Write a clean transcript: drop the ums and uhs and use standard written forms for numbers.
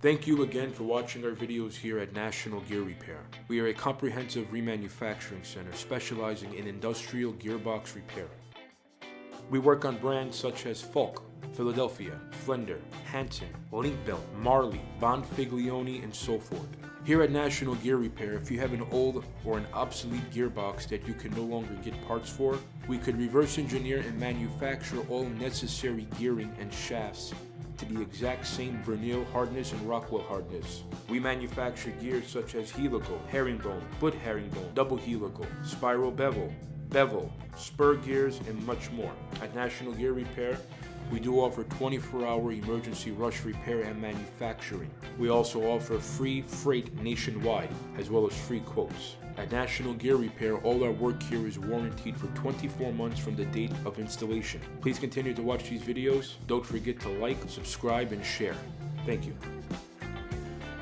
Thank you again for watching our videos here at National Gear Repair. We are a comprehensive remanufacturing center specializing in industrial gearbox repair. We work on brands such as Falk, Philadelphia, Flender, Hanson, Linkbelt, Marley, Bonfiglione, and so forth. Here at National Gear Repair, if you have an old or an obsolete gearbox that you can no longer get parts for, we could reverse engineer and manufacture all necessary gearing and shafts to the exact same Bernil hardness and Rockwell hardness. We manufacture gears such as helical, herringbone, foot herringbone, double helical, spiral bevel, spur gears, and much more. At National Gear Repair, we do offer 24-hour emergency rush repair and manufacturing. We also offer free freight nationwide, as well as free quotes. At National Gear Repair, all our work here is warranted for 24 months from the date of installation. Please continue to watch these videos. Don't forget to like, subscribe, and share. Thank you.